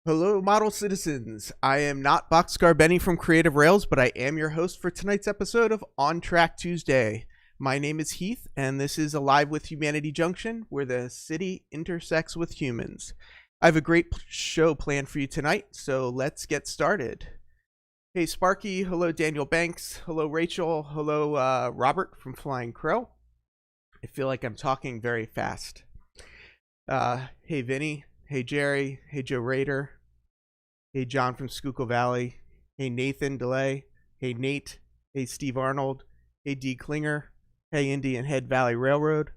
Hello, model citizens. I am not Boxcar Benny from Creative Rails, but I am your host for tonight's episode of On Track Tuesday. My name is Heath, and this is Alive with Humanity Junction, where the city intersects with humans. I have a great show planned for you tonight, so let's get started. Hey, Sparky. Hello, Daniel Banks. Hello, Rachel. Hello, Robert from Flying Crow. I feel like I'm talking very fast. Hey, Vinny. Hey, Jerry. Hey, Joe Rader. Hey, John from Schuylkill Valley. Hey, Nathan DeLay. Hey, Nate. Hey, Steve Arnold. Hey, D. Klinger. Hey, Indian Head Valley Railroad.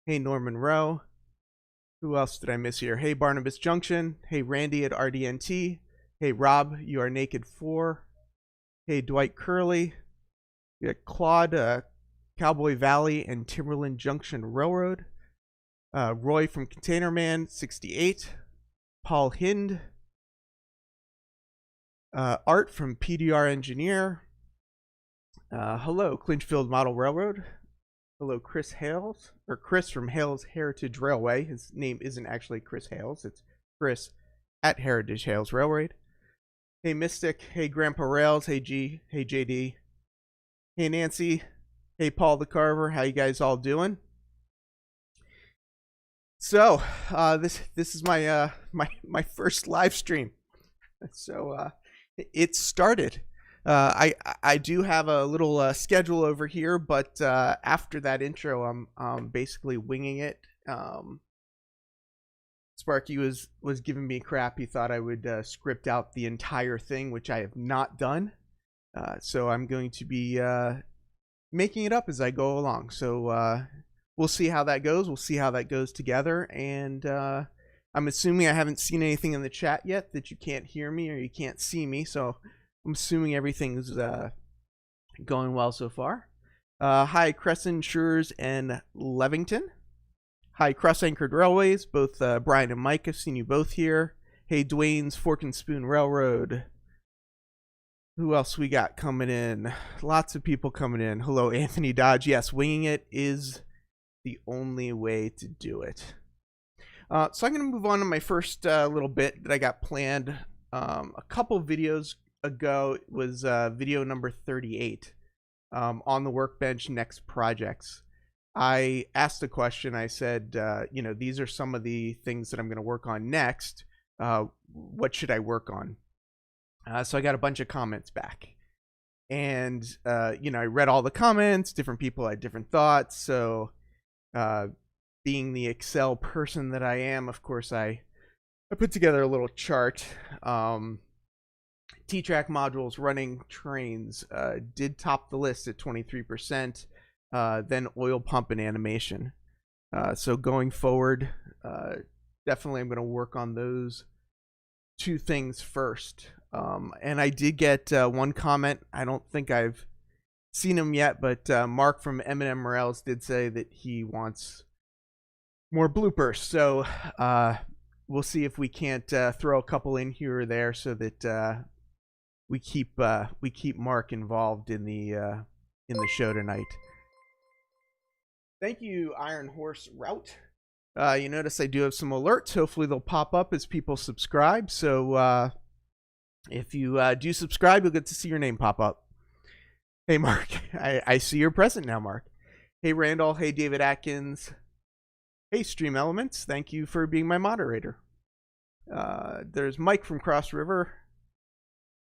Hey, Norman Rowe. Who else did I miss here? Hey, Barnabas Junction. Hey, Randy at RDNT. Hey, Rob, You Are Naked 4. Hey, Dwight Curley. We got Claude, Cowboy Valley and Timberland Junction Railroad. Roy from Container Man 68. Paul Hind. Art from PDR Engineer. Hello, Clinchfield Model Railroad. Hello, Chris Hales, or Chris from Hales Heritage Railway. His name isn't actually Chris Hales, it's Chris at Heritage Hales Railroad. Hey, Mystic. Hey, Grandpa Rails. Hey, G. Hey, JD. Hey, Nancy. Hey, Paul the Carver. How you guys all doing? So, this is my my first live stream. So, it started. I do have a little schedule over here, but after that intro, I'm basically winging it. Sparky was giving me crap. He thought I would script out the entire thing, which I have not done. So I'm going to be making it up as I go along. So we'll see how that goes. We'll see how that goes together. And I'm assuming I haven't seen anything in the chat yet that you can't hear me or you can't see me. So I'm assuming everything's going well so far. Hi, Crescent, Shures, and Levington. Hi, Cross Anchored Railways. Both Brian and Mike, I've seen you both here. Hey, Dwayne's Fork and Spoon Railroad. Who else we got coming in? Lots of people coming in. Hello, Anthony Dodge. Yes, winging it is the only way to do it. So I'm going to move on to my first little bit that I got planned a couple videos ago. It was video number 38 on the Workbench next projects. I asked a question. I said, these are some of the things that I'm going to work on next. What should I work on? So I got a bunch of comments back. And, I read all the comments. Different people had different thoughts. So being the Excel person that I am, of course, I put together a little chart. T-Trak modules running trains did top the list at 23%. Then oil pump and animation. So going forward, definitely I'm going to work on those two things first. And I did get one comment. I don't think I've seen him yet, but Mark from M&M Morales did say that he wants more bloopers. So we'll see if we can't throw a couple in here or there so that we keep Mark involved in the show tonight. Thank you, Iron Horse Route. You notice I do have some alerts. Hopefully they'll pop up as people subscribe. So if you do subscribe, you'll get to see your name pop up. Hey, Mark. I see you're present now, Mark. Hey, Randall. Hey, David Atkins. Hey, Stream Elements. Thank you for being my moderator. There's Mike from Cross River.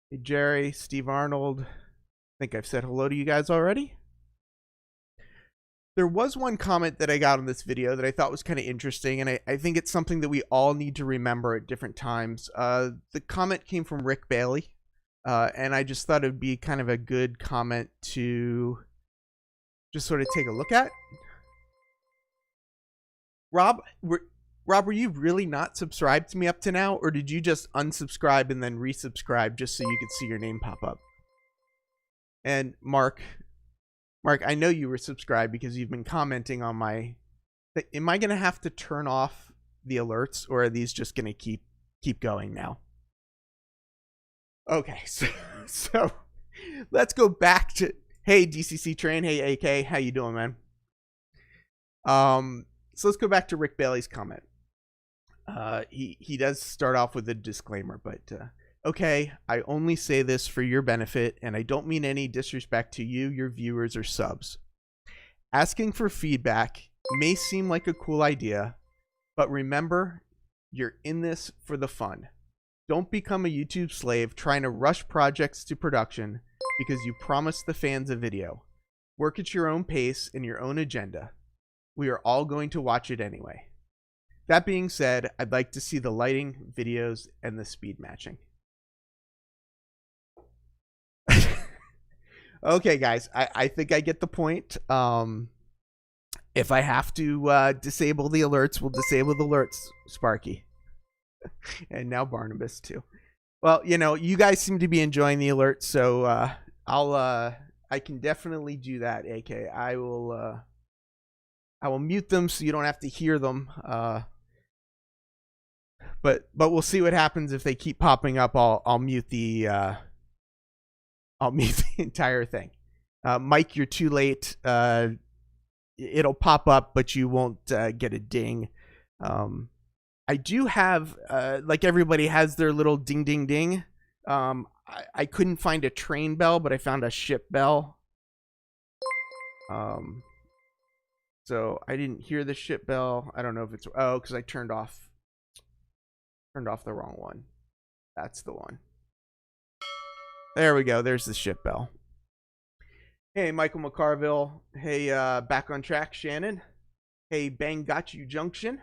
Hey, Jerry. Steve Arnold. I think I've said hello to you guys already. There was one comment that I got on this video that I thought was kind of interesting, and I think it's something that we all need to remember at different times. The comment came from Rick Bailey, and I just thought it would be kind of a good comment to just sort of take a look at. Rob, were you really not subscribed to me up to now, or did you just unsubscribe and then resubscribe just so you could see your name pop up? And Mark, I know you were subscribed because you've been commenting on my... Am I going to have to turn off the alerts, or are these just going to keep going now? Okay, so let's go back to... Hey, DCC Train. Hey, AK. How you doing, man? So let's go back to Rick Bailey's comment. he does start off with a disclaimer, but okay, I only say this for your benefit, and I don't mean any disrespect to you, your viewers, or subs. Asking for feedback may seem like a cool idea, but remember, you're in this for the fun. Don't become a YouTube slave trying to rush projects to production because you promised the fans a video. Work at your own pace and your own agenda. We are all going to watch it anyway. That being said, I'd like to see the lighting, videos, and the speed matching. Okay, guys, I think I get the point. If I have to disable the alerts, we'll disable the alerts, Sparky. And now Barnabas, too. Well, you know, you guys seem to be enjoying the alerts, so I can definitely do that, AK. I will mute them so you don't have to hear them. But we'll see what happens if they keep popping up. I'll mute the entire thing. Mike, you're too late. It'll pop up, but you won't get a ding. I do have, like everybody has their little ding, ding, ding. I couldn't find a train bell, but I found a ship bell. So I didn't hear the ship bell. I don't know if it's, oh, because I turned off the wrong one. That's the one. There we go. There's the ship bell. Hey, Michael McCarville. Hey, back on track, Shannon. Hey, Bang Got You Junction.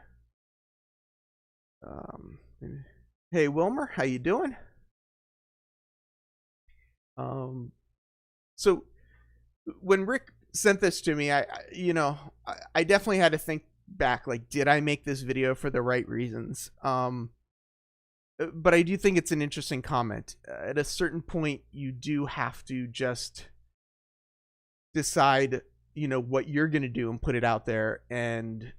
Hey, Wilmer, how you doing? So when Rick sent this to me, I definitely had to think back, like, did I make this video for the right reasons? But I do think it's an interesting comment. At a certain point, you do have to just decide, what you're going to do and put it out there. And,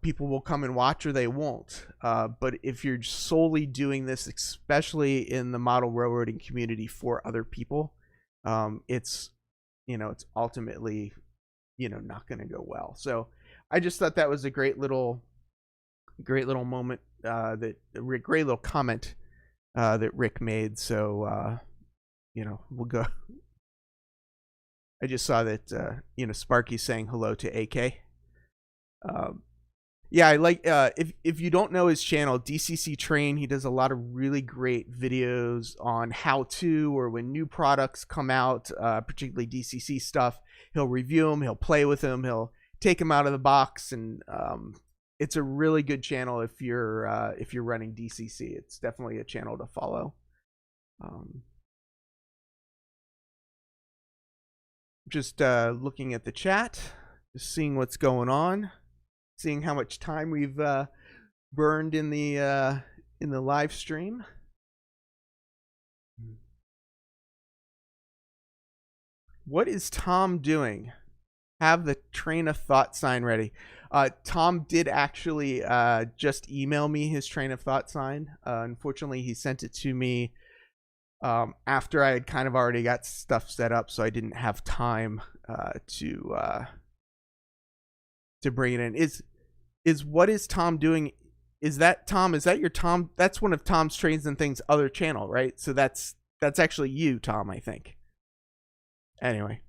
people will come and watch or they won't. But if you're solely doing this, especially in the model railroading community for other people, it's ultimately, not going to go well. So I just thought that was a great little moment, great little comment that Rick made. So we'll go. I just saw that Sparky saying hello to AK. Yeah, I like if you don't know his channel, DCC Train, he does a lot of really great videos on how to, or when new products come out, particularly DCC stuff. He'll review them, he'll play with them, he'll take them out of the box, and it's a really good channel if you're running DCC. It's definitely a channel to follow. Just looking at the chat, just seeing what's going on, seeing how much time we've burned in the live stream. What is Tom doing? Have the train of thought sign ready. Tom did actually just email me his train of thought sign. Unfortunately, he sent it to me after I had kind of already got stuff set up, so I didn't have time to bring it in. Is what is Tom doing? Is that Tom? Is that your Tom? That's one of Tom's Trains and Things other channel, right? So that's actually you, Tom, I think. Anyway.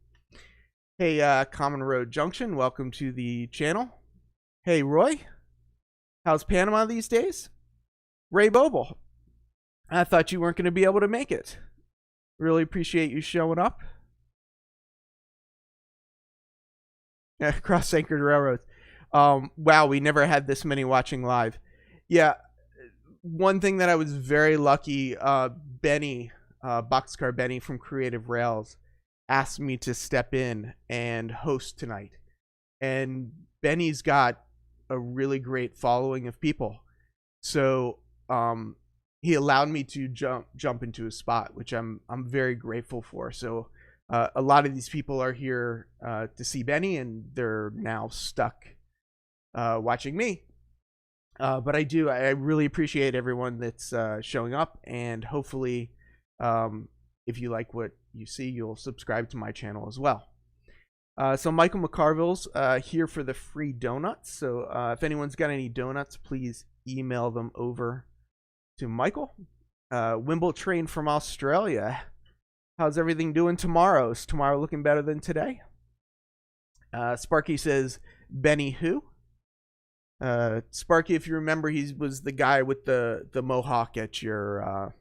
Hey, Common Road Junction, welcome to the channel. Hey, Roy, how's Panama these days? Ray Boble, I thought you weren't going to be able to make it. Really appreciate you showing up. Cross-anchored railroads. Wow, we never had this many watching live. Yeah, one thing that I was very lucky, Benny, Boxcar Benny from Creative Rails, asked me to step in and host tonight. And Benny's got a really great following of people. So he allowed me to jump into his spot, which I'm very grateful for. So a lot of these people are here to see Benny, and they're now stuck watching me. But I really appreciate everyone that's showing up, and hopefully if you like what you see, you'll subscribe to my channel as well. So Michael McCarville's here for the free donuts. So if anyone's got any donuts, please email them over to Michael. Wimble Train from Australia. How's everything doing tomorrow? Is tomorrow looking better than today? Sparky says, Benny who? Sparky, if you remember, he was the guy with the mohawk at your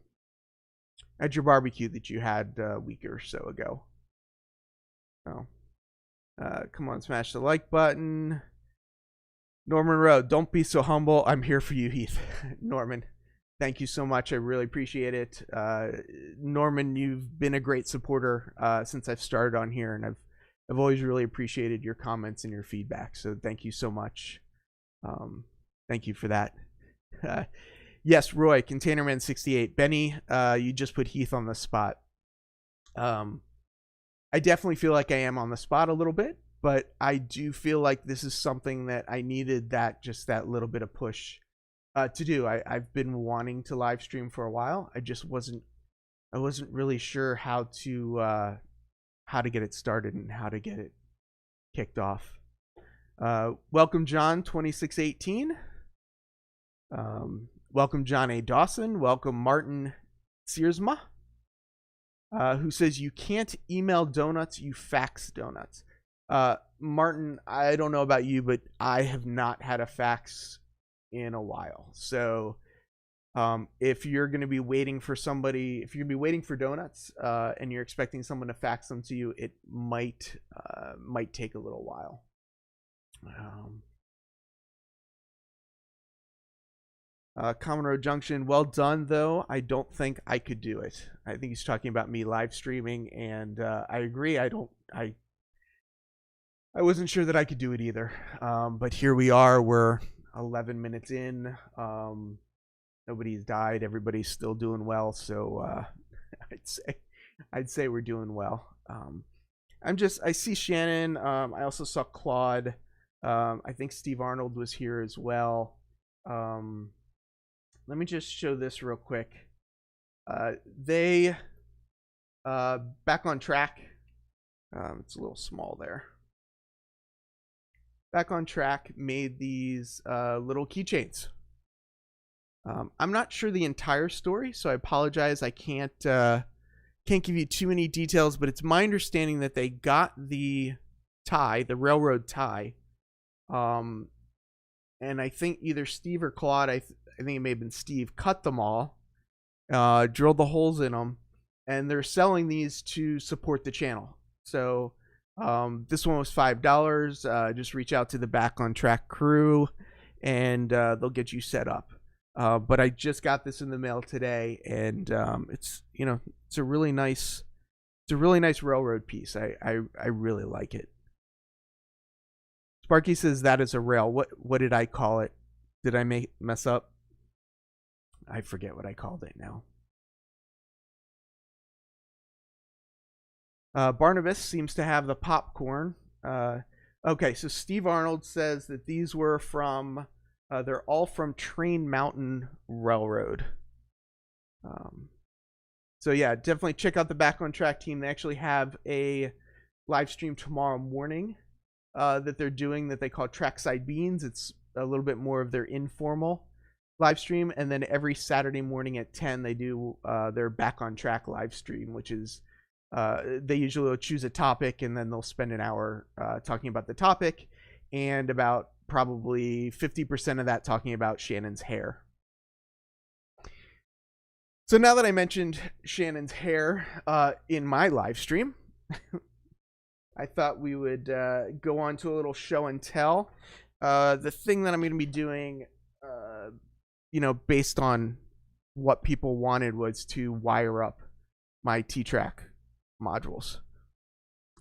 barbecue that you had a week or so ago. Oh. Come on, smash the like button. Norman Rowe, don't be so humble. I'm here for you, Heath. Norman, thank you so much. I really appreciate it. Norman, you've been a great supporter since I've started on here, and I've always really appreciated your comments and your feedback. So thank you so much. Thank you for that. Yes, Roy, Containerman68. Benny, you just put Heath on the spot. I definitely feel like I am on the spot a little bit, but I do feel like this is something that I needed just that little bit of push to do. I've been wanting to live stream for a while. I wasn't really sure how to get it started and how to get it kicked off. Welcome, John 2618. Welcome, John A. Dawson. Welcome, Martin Searsma. Who says you can't email donuts, you fax donuts. Martin, I don't know about you, but I have not had a fax in a while. So if you're going to be waiting for somebody, if you're going to be waiting for donuts and you're expecting someone to fax them to you, it might take a little while. Common Road Junction, well done though. I don't think I could do it. I think he's talking about me live streaming, and I agree. I wasn't sure that I could do it either. But here we are. We're 11 minutes in. Nobody's died. Everybody's still doing well. So I'd say we're doing well. I see Shannon. I also saw Claude. I think Steve Arnold was here as well. Let me just show this real quick. They back on track. It's a little small there. Back on track made these little keychains. I'm not sure the entire story, so I apologize. I can't give you too many details, but it's my understanding that they got the tie, the railroad tie, and I think either Steve or Claude, I think it may have been Steve, cut them all, drilled the holes in them, and they're selling these to support the channel. So this one was $5. Just reach out to the Back on Track crew, and they'll get you set up. But I just got this in the mail today, and it's a really nice railroad piece. I really like it. Sparky says that is a rail. What did I call it? Did I mess up? I forget what I called it now. Barnabas seems to have the popcorn. Okay, so Steve Arnold says that these were from, they're all from Train Mountain Railroad. So yeah, definitely check out the Back on Track team. They actually have a live stream tomorrow morning that they're doing that they call Trackside Beans. It's a little bit more of their informal live stream, and then every Saturday morning at 10 they do their Back on Track live stream, which is they usually will choose a topic, and then they'll spend an hour talking about the topic, and about probably 50% of that talking about Shannon's hair. So now that I mentioned Shannon's hair in my live stream, I thought we would go on to a little show and tell. The thing that I'm going to be doing, based on what people wanted, was to wire up my T-Trak modules.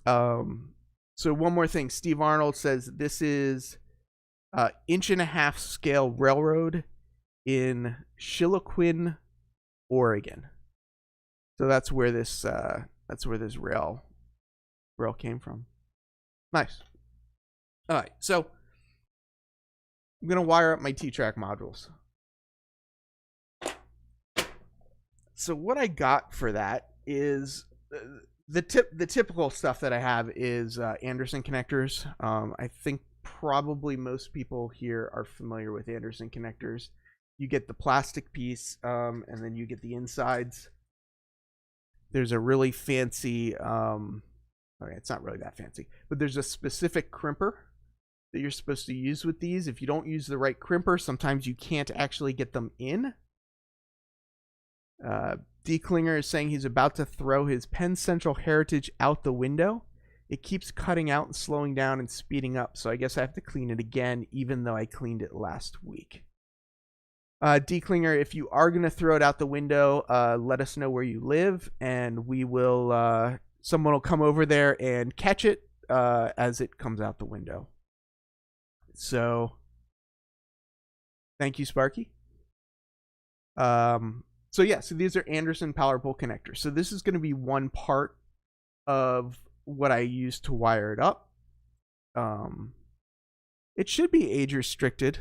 So one more thing. Steve Arnold says this is 1.5-inch scale railroad in Chiloquin, Oregon. So that's where this rail came from. Nice. All right, so I'm gonna wire up my T-Trak modules. So what I got for that is the typical stuff that I have is Anderson connectors. I think probably most people here are familiar with Anderson connectors. You get the plastic piece, and then you get the insides. There's a really fancy, okay, it's not really that fancy, but there's a specific crimper that you're supposed to use with these. If you don't use the right crimper, sometimes you can't actually get them in. D-Klinger is saying he's about to throw his Penn Central Heritage out the window. It keeps cutting out and slowing down and speeding up, so I guess I have to clean it again, even though I cleaned it last week. D-Klinger, if you are going to throw it out the window, let us know where you live, and we will, someone will come over there and catch it as it comes out the window. So, thank you, Sparky. So yeah, so these are Anderson power pole connectors. So this is going to be one part of what I use to wire it up. It should be age restricted.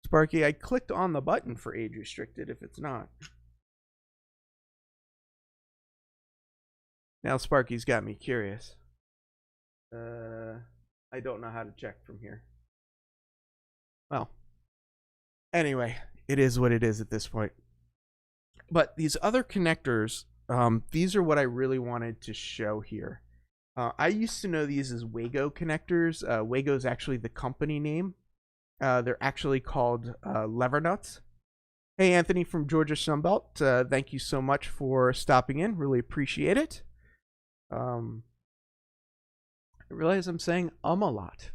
Sparky, I clicked on the button for age restricted if it's not. Now Sparky's got me curious. I don't know how to check from here. Well, anyway, it is what it is at this point. But these other connectors, these are what I really wanted to show here. I used to know these as Wago connectors. Wago is actually the company name. They're actually called lever nuts. Hey, Anthony from Georgia Sunbelt. Thank you so much for stopping in. Really appreciate it. I realize I'm saying a lot.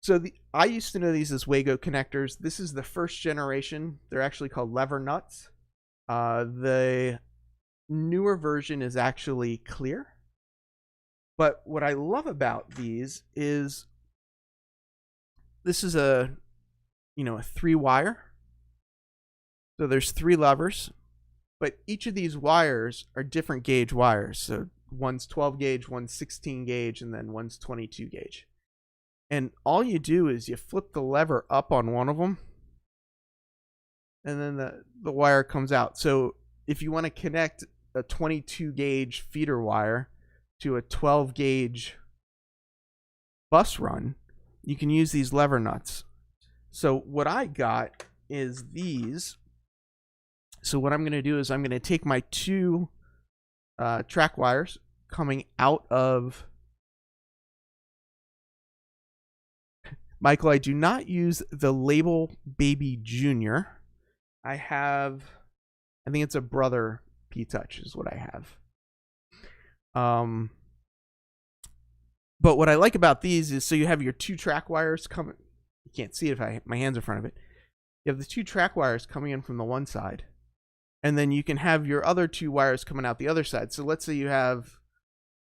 So I used to know these as Wago connectors. This is the first generation. They're actually called lever nuts. The newer version is actually clear. But what I love about these is this is a 3-wire. So there's 3 levers, but each of these wires are different gauge wires. So one's 12 gauge, one's 16 gauge, and then one's 22 gauge. And all you do is you flip the lever up on one of them, and then the wire comes out. So if you want to connect a 22 gauge feeder wire to a 12 gauge bus run, you can use these lever nuts. So what I got is these. So what I'm going to do is I'm going to take my 2 track wires coming out of... Michael, I do not use the Label Baby Junior. I think it's a Brother P-Touch is what I have. But what I like about these is, so you have your 2 track wires coming. You can't see it if my hands in front of it. You have the 2 track wires coming in from the one side, and then you can have your other 2 wires coming out the other side. So let's say you have,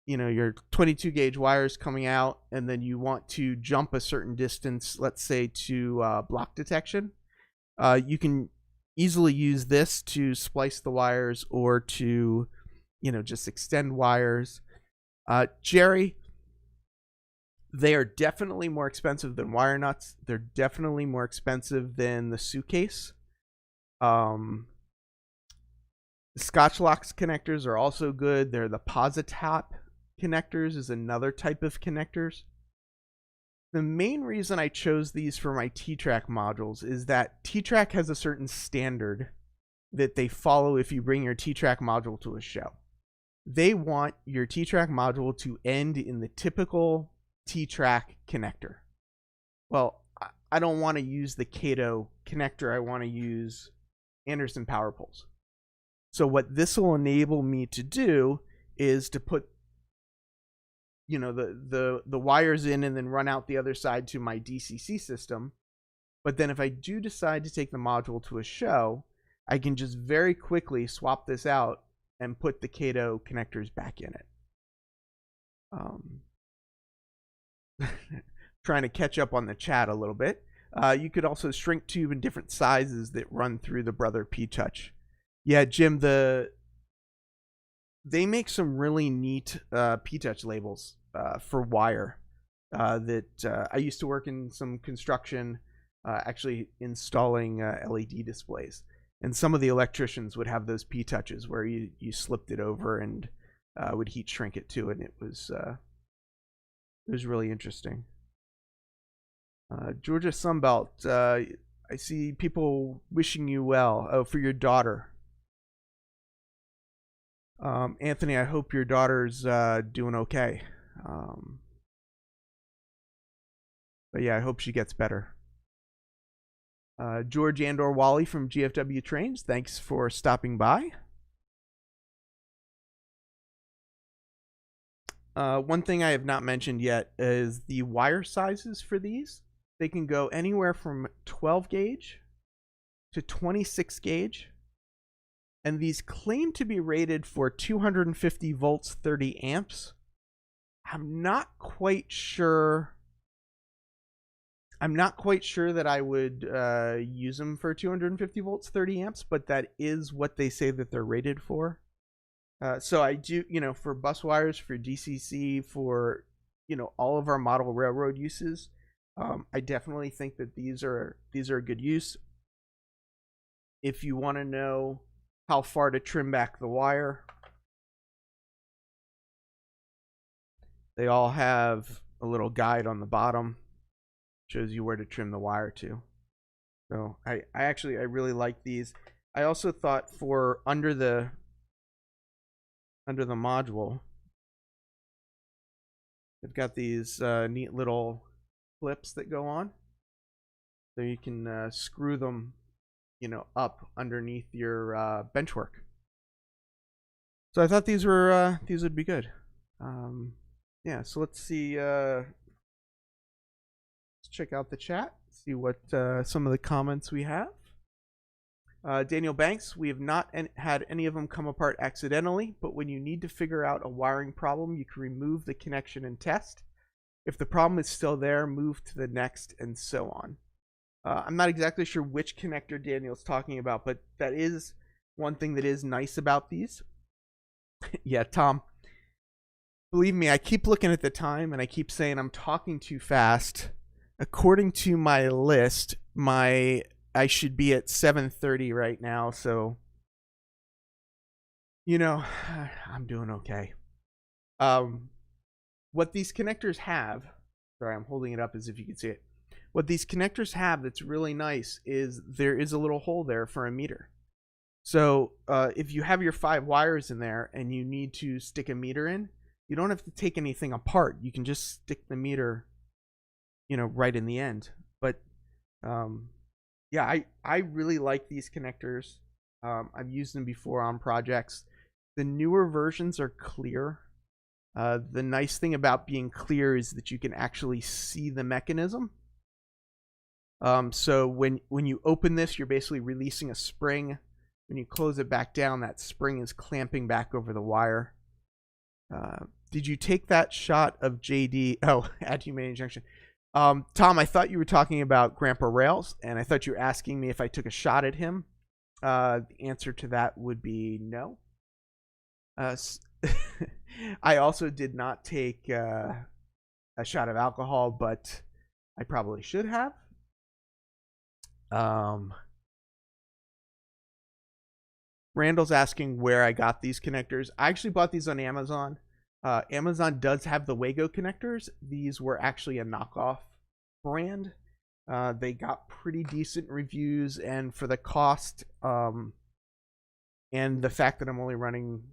your 22 gauge wires coming out, and then you want to jump a certain distance, let's say to block detection. You can easily use this to splice the wires or to, just extend wires. Jerry, they are definitely more expensive than wire nuts. They're definitely more expensive than the suitcase. The Scotchlocks connectors are also good. They're the Positap connectors is another type of connectors. The main reason I chose these for my T-Trak modules is that T-Trak has a certain standard that they follow if you bring your T-Trak module to a show. They want your T-Trak module to end in the typical T-Trak connector. Well, I don't want to use the Kato connector. I want to use Anderson power poles. So what this will enable me to do is to put the wires in and then run out the other side to my DCC system. But then if I do decide to take the module to a show, I can just very quickly swap this out and put the Kato connectors back in it. Trying to catch up on the chat a little bit. You could also shrink tube in different sizes that run through the Brother P-Touch. Yeah, Jim, they make some really neat P-Touch labels for wire that I used to work in some construction, actually installing LED displays. And some of the electricians would have those P-Touches where you slipped it over and would heat shrink it too, and it was really interesting. Georgia Sunbelt, I see people wishing you well. Oh, for your daughter. Anthony, I hope your daughter's doing okay. But yeah, I hope she gets better. George and/or Wally from GFW Trains, thanks for stopping by. One thing I have not mentioned yet is the wire sizes for these. They can go anywhere from 12 gauge to 26 gauge. And these claim to be rated for 250 volts, 30 amps. I'm not quite sure that I would use them for 250 volts, 30 amps, but that is what they say that they're rated for. So I do, for bus wires, for DCC, for, all of our model railroad uses, I definitely think that these are a good use. If you want to know how far to trim back the wire, they all have a little guide on the bottom, shows you where to trim the wire to. So I really like these. I also thought for under the module, they've got these neat little clips that go on, so you can screw them, up underneath your bench work. So I thought these would be good. Yeah, so let's see. Let's check out the chat, see what some of the comments we have. Daniel Banks, we have not had any of them come apart accidentally, but when you need to figure out a wiring problem, you can remove the connection and test. If the problem is still there, move to the next, and so on. I'm not exactly sure which connector Daniel's talking about, but that is one thing that is nice about these. Yeah, Tom, believe me, I keep looking at the time and I keep saying I'm talking too fast. According to my list, I should be at 7:30 right now, so I'm doing okay. What these connectors have, sorry, I'm holding it up as if you can see it. What these connectors have that's really nice is there is a little hole there for a meter. So if you have your 5 wires in there and you need to stick a meter in, you don't have to take anything apart. You can just stick the meter, right in the end. But yeah, I really like these connectors. I've used them before on projects. The newer versions are clear. The nice thing about being clear is that you can actually see the mechanism. So when you open this, you're basically releasing a spring. When you close it back down, that spring is clamping back over the wire. Did you take that shot of JD? Oh, at Humanity Junction. Tom, I thought you were talking about Grandpa Rails, and I thought you were asking me if I took a shot at him. The answer to that would be no. I also did not take a shot of alcohol, but I probably should have. Randall's asking where I got these connectors. I actually bought these on Amazon. Amazon does have the Wago connectors. These were actually a knockoff brand. They got pretty decent reviews, and for the cost and the fact that I'm only running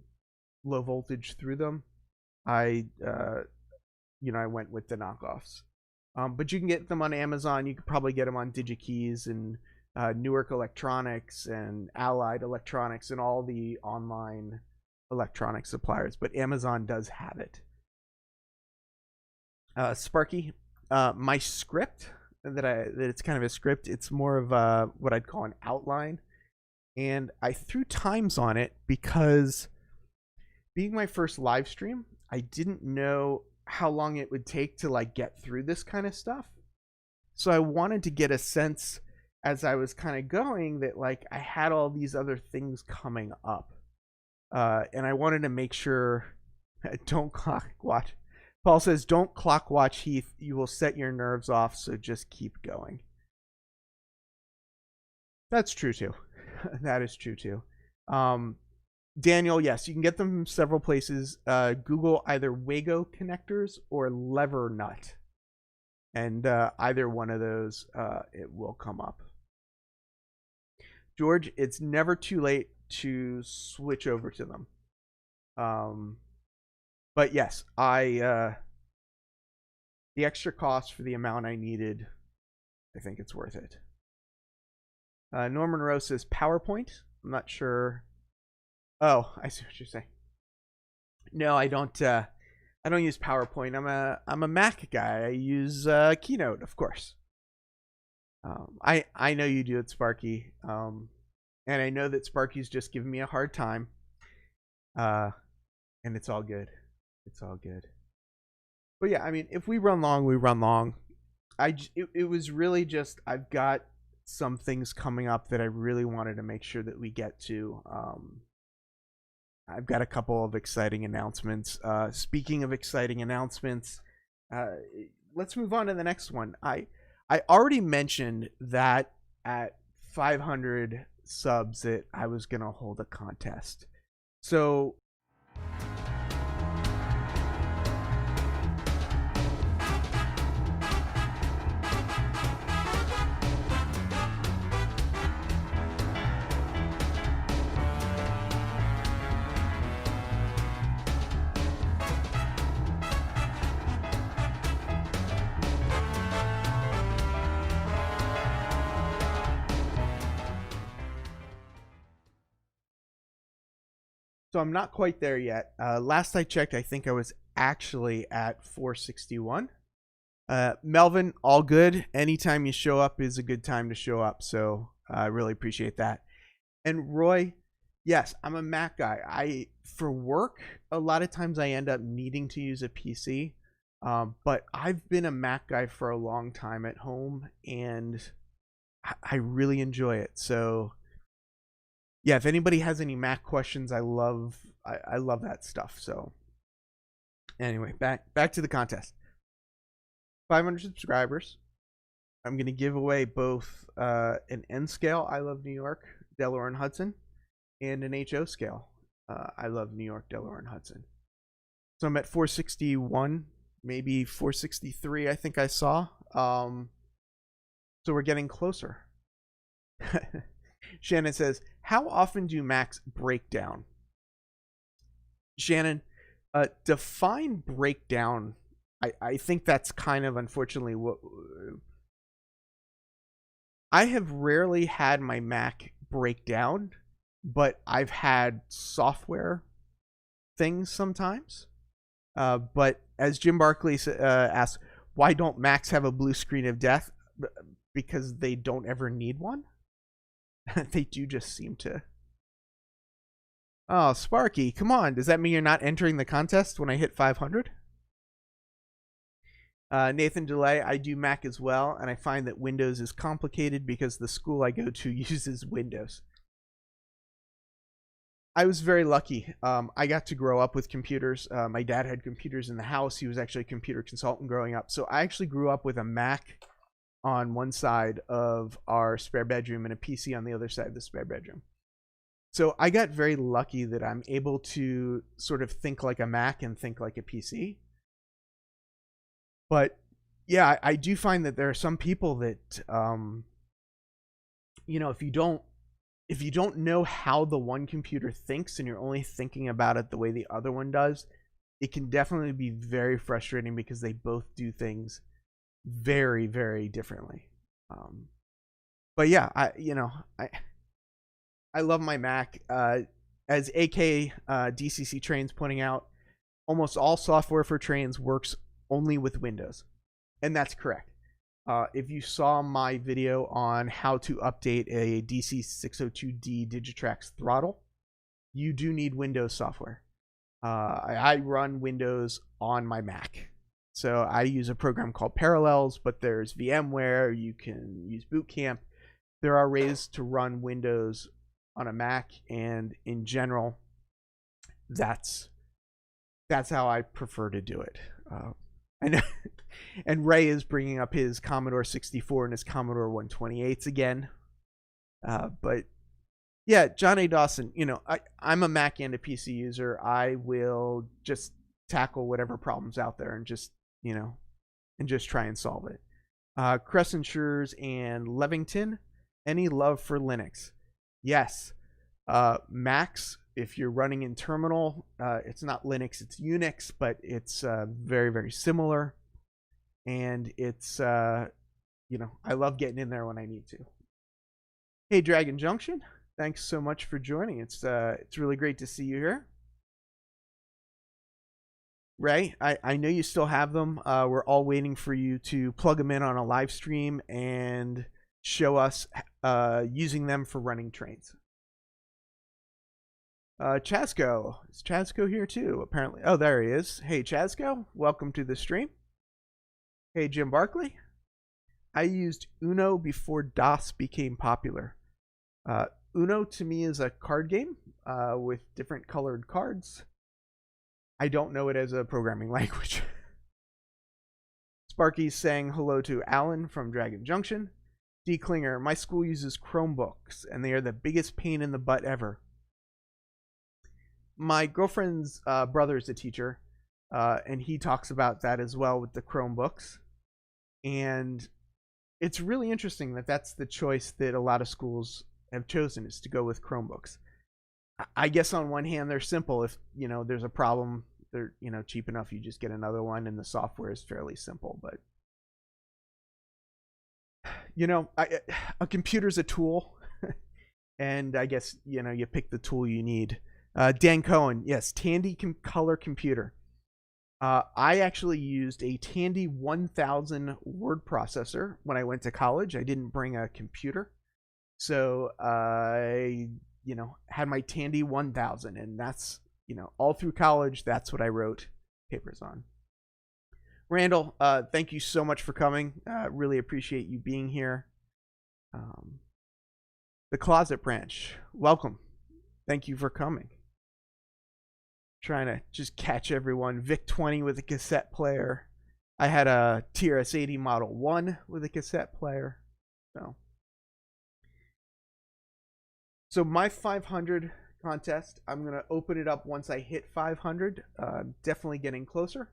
low voltage through them, I went with the knockoffs. But you can get them on Amazon. You could probably get them on DigiKeys and Newark Electronics and Allied Electronics and all the online electronic suppliers, but Amazon does have it. Sparky, my script that it's kind of a script. It's more of what I'd call an outline, and I threw times on it because being my first live stream, I didn't know how long it would take to get through this kind of stuff. So I wanted to get a sense as I was kind of going that I had all these other things coming up. And I wanted to make sure, don't clock watch. Paul says, don't clock watch, Heath. You will set your nerves off, so just keep going. That's true too. That is true too. Daniel, yes, you can get them from several places. Google either Wago connectors or lever nut, and either one of those, it will come up. George, it's never too late to switch over to them. But yes, the extra cost for the amount I needed, I think it's worth it. Norman Rose says PowerPoint. I'm not sure. Oh, I see what you're saying. No, I don't use PowerPoint. I'm a Mac guy. I use Keynote, of course. I know you do it, Sparky. And I know that Sparky's just giving me a hard time. And it's all good. It's all good. But yeah, I mean, if we run long, we run long. It was really just, I've got some things coming up that I really wanted to make sure that we get to. I've got a couple of exciting announcements. Speaking of exciting announcements, let's move on to the next one. I already mentioned that at 500 subs that I was going to hold a contest. So I'm not quite there yet. Last I checked, I think I was actually at 461. Melvin, all good. Anytime you show up is a good time to show up. So I really appreciate that. And Roy, yes, I'm a Mac guy. For work, a lot of times I end up needing to use a PC. But I've been a Mac guy for a long time at home, and I really enjoy it. So yeah, if anybody has any Mac questions, I love that stuff. So anyway, back to the contest. 500 subscribers. I'm going to give away both an N scale, I love New York, Delaware and Hudson, and an HO scale, I love New York, Delaware and Hudson. So I'm at 461, maybe 463, I think I saw. So we're getting closer. Shannon says, how often do Macs break down? Shannon, define breakdown. I think that's kind of, unfortunately, what I have rarely had my Mac break down, but I've had software things sometimes. But as Jim Barkley asks, why don't Macs have a blue screen of death? Because they don't ever need one. They do just seem to. Oh, Sparky, come on. Does that mean you're not entering the contest when I hit 500? Nathan DeLay, I do Mac as well, and I find that Windows is complicated because the school I go to uses Windows. I was very lucky. I got to grow up with computers. My dad had computers in the house. He was actually a computer consultant growing up. So I actually grew up with a Mac on one side of our spare bedroom and a PC on the other side of the spare bedroom. So I got very lucky that I'm able to sort of think like a Mac and think like a PC. But yeah, I do find that there are some people that, you know, if you don't know how the one computer thinks and you're only thinking about it the way the other one does, it can definitely be very frustrating because they both do things very, very differently. But yeah, I love my Mac. As AK DCC Trains pointing out, almost all software for trains works only with Windows, and that's correct. If you saw my video on how to update a DC602D Digitrax throttle, you do need Windows software. I run Windows on my Mac. So I use a program called Parallels, but there's VMware. You can use Boot Camp. There are ways to run Windows on a Mac, and in general, that's how I prefer to do it. And Ray is bringing up his Commodore 64 and his Commodore 128s again. But Yeah, John A. Dawson, I'm a Mac and a PC user. I will just tackle whatever problems out there and just, and just try and solve it. Crescent Shures and Levington, any love for Linux? Yes. Macs, if you're running in terminal, it's not Linux, it's Unix, but it's very, very similar. And it's, I love getting in there when I need to. Hey, Dragon Junction. Thanks so much for joining. It's really great to see you here. Ray, I know you still have them. We're all waiting for you to plug them in on a live stream and show us using them for running trains. Chasco. Is Chasco here too? Apparently. Oh, there he is. Hey, Chasco. Welcome to the stream. Hey, Jim Barkley. I used Uno before DOS became popular. Uno to me is a card game with different colored cards. I don't know it as a programming language. Sparky's saying hello to Alan from Dragon Junction. D. Klinger, my school uses Chromebooks and they are the biggest pain in the butt ever. My girlfriend's brother is a teacher and he talks about that as well with the Chromebooks. And it's really interesting that that's the choice that a lot of schools have chosen, is to go with Chromebooks. I guess on one hand they're simple. If there's a problem, they're cheap enough, you just get another one, and the software is fairly simple. But a computer's a tool, and I guess you pick the tool you need. Dan Cohen, yes, Tandy color computer. I actually used a Tandy 1000 word processor when I went to college. I didn't bring a computer. So I, had my Tandy 1000, and that's, all through college, that's what I wrote papers on. Randall, thank you so much for coming. Really appreciate you being here. The Closet Branch, welcome. Thank you for coming. Trying to just catch everyone. Vic 20 with a cassette player. I had a TRS 80 Model 1 with a cassette player. So my 500 contest, I'm going to open it up once I hit 500. Definitely getting closer.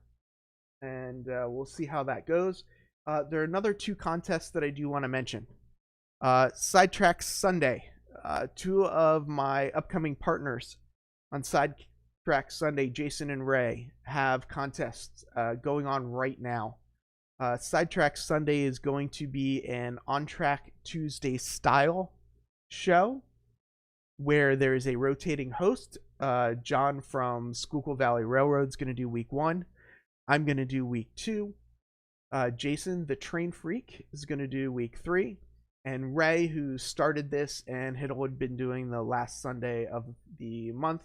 And we'll see how that goes. There are another 2 contests that I do want to mention. Sidetrack Sunday. 2 of my upcoming partners on Sidetrack Sunday, Jason and Ray, have contests going on right now. Sidetrack Sunday is going to be an on-track Tuesday style show, where there is a rotating host. John from Schuylkill Valley Railroad is going to do week 1. I'm going to do week 2. Jason, the train freak, is going to do week 3. And Ray, who started this and had only been doing the last Sunday of the month,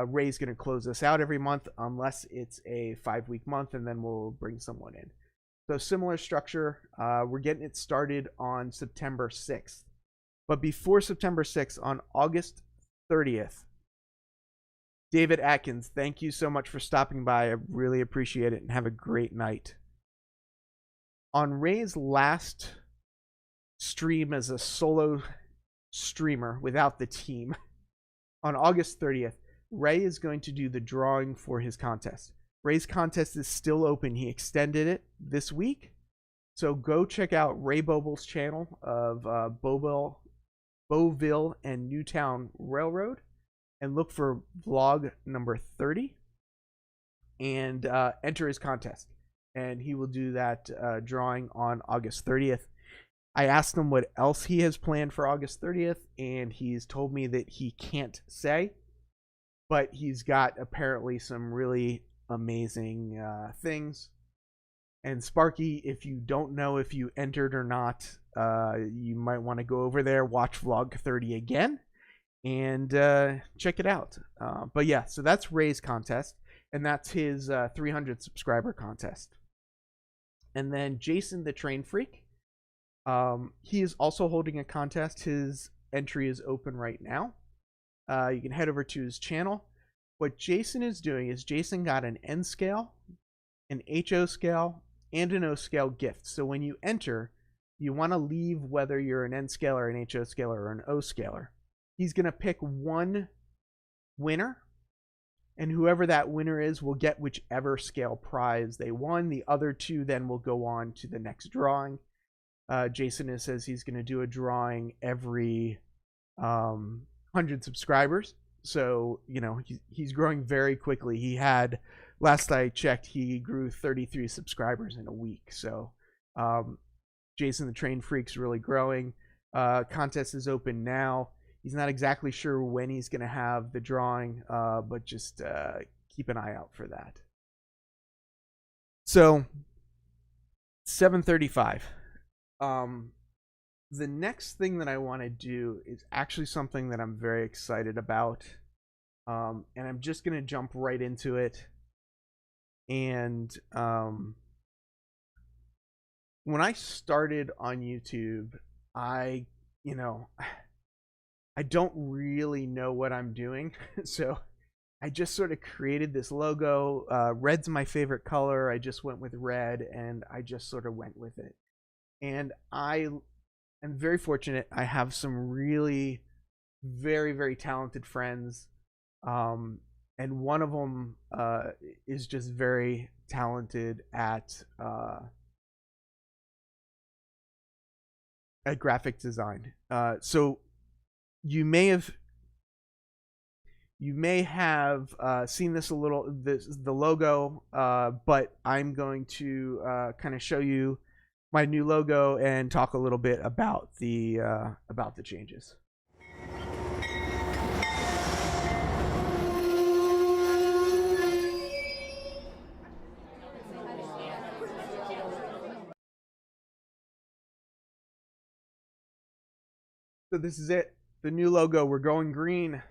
Ray's going to close us out every month unless it's a 5-week month, and then we'll bring someone in. So similar structure. We're getting it started on September 6th. But before September 6th, on August 30th, David Atkins, thank you so much for stopping by. I really appreciate it, and have a great night. On Ray's last stream as a solo streamer without the team, on August 30th, Ray is going to do the drawing for his contest. Ray's contest is still open. He extended it this week. So go check out Ray Bobel's channel of Beauville and Newtown Railroad and look for vlog number 30 and enter his contest. And he will do that drawing on August 30th. I asked him what else he has planned for August 30th, and he's told me that he can't say, but he's got apparently some really amazing things. And Sparky, if you don't know if you entered or not, you might want to go over there, watch vlog 30 again, and check it out. But yeah, so that's Ray's contest, and that's his 300 subscriber contest. And then Jason the Train Freak, he is also holding a contest. His entry is open right now. You can head over to his channel. What Jason is doing is Jason got an N scale, an HO scale, and an O scale gift. So when you enter, you want to leave whether you're an N scaler, an HO scaler, or an O scaler. he's going to pick one winner, and whoever that winner is will get whichever scale prize they won. The other two then will go on to the next drawing. Jason says he's going to do a drawing every 100 subscribers. So, you know, he's growing very quickly. He had, last I checked, he grew 33 subscribers in a week. So, Jason the Train Freak's really growing. Contest is open now. He's not exactly sure when he's going to have the drawing, but just keep an eye out for that. So, 7:35. The next thing that I want to do is actually something that I'm very excited about. And I'm just going to jump right into it. And when I started on YouTube, I don't really know what I'm doing. So I just sort of created this logo. Red's my favorite color. I just went with red, and I just sort of went with it. And I am very fortunate. I have some really very, very talented friends. And one of them is just very talented at graphic design. So you may have seen this a little, the logo, but I'm going to kind of show you my new logo and talk a little bit about the changes. So this is it, the new logo. We're going green,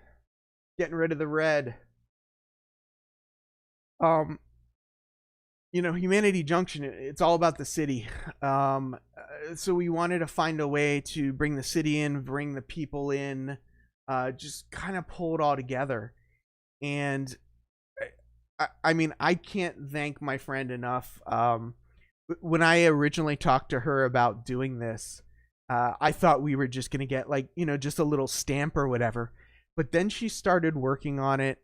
getting rid of the red. You know, Humanity Junction, it's all about the city. So we wanted to find a way to bring the city in, bring the people in, just kind of pull it all together. And I mean, I can't thank my friend enough. When I originally talked to her about doing this, I thought we were just going to get, like, you know, just a little stamp or whatever. But then she started working on it.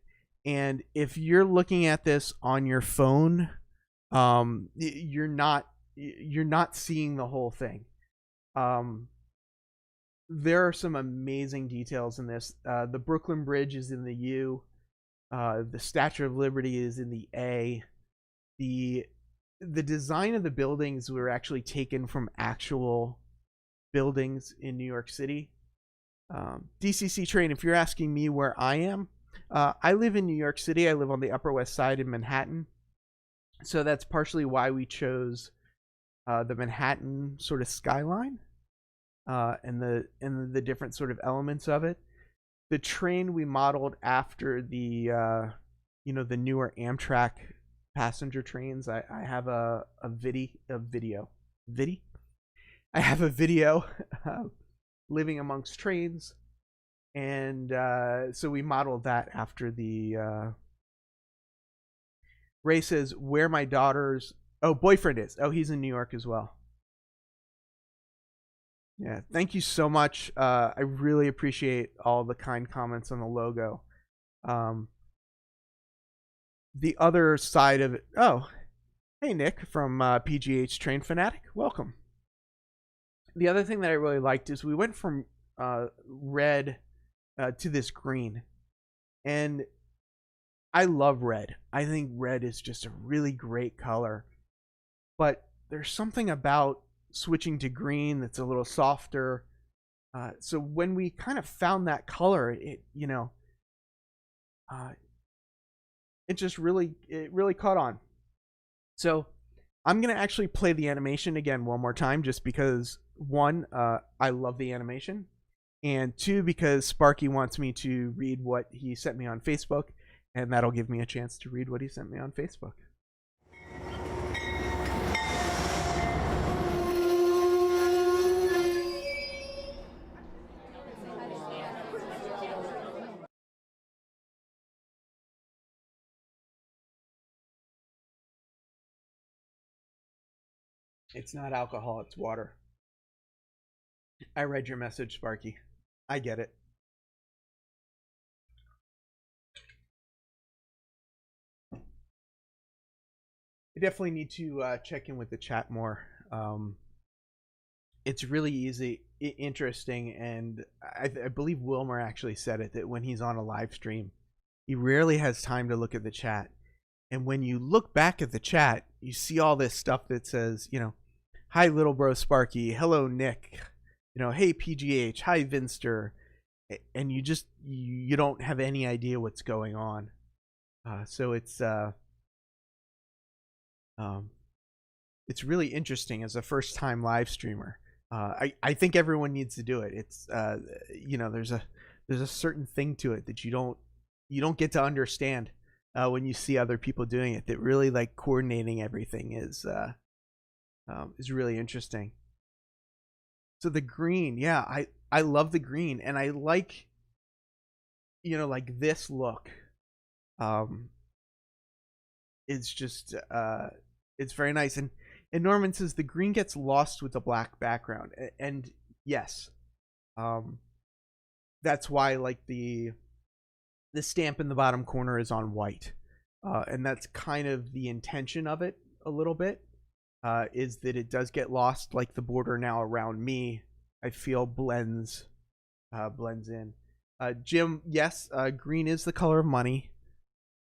And if you're looking at this on your phone, you're not seeing the whole thing. There are some amazing details in this. The Brooklyn Bridge is in the U. The Statue of Liberty is in the A. The design of the buildings were actually taken from actual buildings in New York City. DCC train, if you're asking me where I am, I live in New York City. I live on the Upper West Side in Manhattan. So that's partially why we chose the Manhattan sort of skyline and the different sort of elements of it. The train we modeled after the the newer Amtrak passenger trains. I have a video. I have a video living amongst trains, and so we modeled that after the. Ray says, where my daughter's boyfriend is. Oh, he's in New York as well. Yeah, thank you so much. I really appreciate all the kind comments on the logo. The other side of it. Oh, hey, Nick from PGH Train Fanatic. Welcome. The other thing that I really liked is we went from red to this green. And I love red. I think red is just a really great color. But there's something about switching to green that's a little softer. So when we kind of found that color, it just really caught on. So I'm going to actually play the animation again one more time, just because, one, I love the animation, and two, because Sparky wants me to read what he sent me on Facebook, and that'll give me a chance to read what he sent me on Facebook. It's not alcohol, it's water. I read your message, Sparky. I get it. I definitely need to check in with the chat more. It's really interesting, and I believe Wilmer actually said it, that when he's on a live stream, he rarely has time to look at the chat. And when you look back at the chat, you see all this stuff that says, hi, little bro Sparky, hello, Nick, hey, PGH, hi, Vinster. And you don't have any idea what's going on. So it's really interesting as a first time live streamer. I think everyone needs to do it. It's there's a certain thing to it that you don't get to understand when you see other people doing it. That really, like, coordinating everything is really interesting. So the green, yeah, I love the green, and I like like this look. It's just it's very nice. And Norman says the green gets lost with the black background, and yes, that's why, like, the stamp in the bottom corner is on white, and that's kind of the intention of it a little bit, is that it does get lost. Like the border now around me, I feel blends in. Jim, yes, green is the color of money.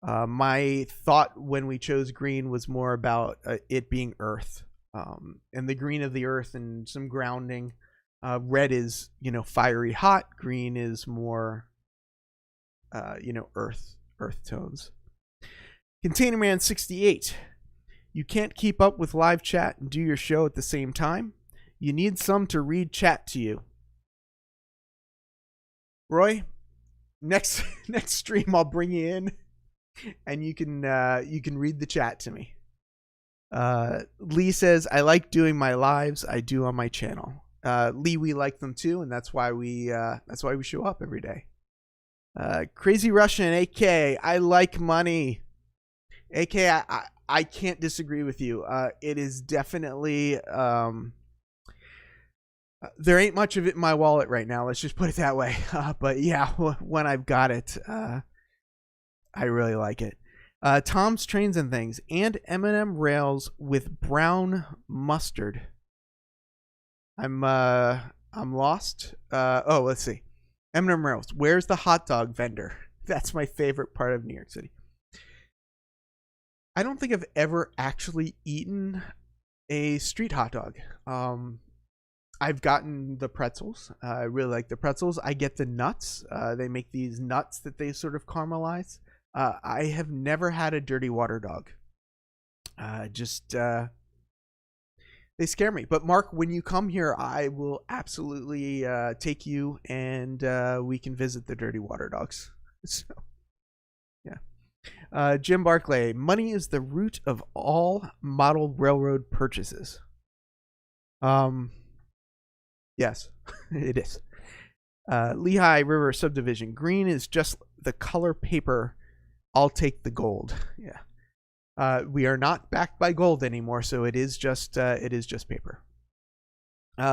My thought when we chose green was more about it being earth, and the green of the earth and some grounding. Red is, fiery hot. Green is more, earth tones. Container Man 68. You can't keep up with live chat and do your show at the same time. You need some to read chat to you. Roy, next stream I'll bring you in, and you can read the chat to me. Lee says, I like doing my lives. I do on my channel. Lee, we like them too, and that's why we show up every day. Crazy Russian, AK, I like money. AK, I can't disagree with you. It is definitely there ain't much of it in my wallet right now. Let's just put it that way. But yeah, when I've got it, I really like it. Tom's Trains and Things and M&M rails with brown mustard. I'm lost. Oh, let's see. M&M rails. Where's the hot dog vendor? That's my favorite part of New York City. I don't think I've ever actually eaten a street hot dog. I've gotten the pretzels. I really like the pretzels. I get the nuts. They make these nuts that they sort of caramelize. I have never had a dirty water dog. They scare me. But Mark, when you come here, I will absolutely take you, and we can visit the dirty water dogs. So, yeah. Jim Barclay, money is the root of all model railroad purchases. Yes, it is. Lehigh River Subdivision. Green is just the color paper. I'll take the gold. Yeah. We are not backed by gold anymore, so it is just paper.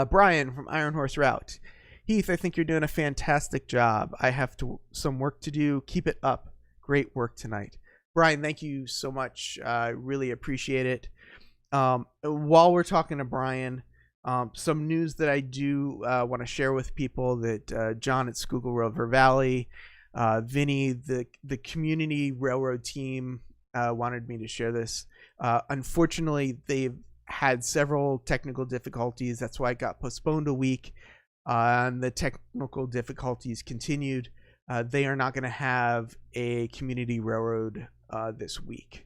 Brian from Iron Horse Route. Heath, I think you're doing a fantastic job. I have some work to do. Keep it up. Great work tonight. Brian, thank you so much. I really appreciate it. While we're talking to Brian, some news that I do want to share with people, that John at Schuylkill River Valley, Vinny, the community railroad team, wanted me to share this. Unfortunately, they've had several technical difficulties. That's why it got postponed a week. And the technical difficulties continued. They are not going to have a community railroad this week.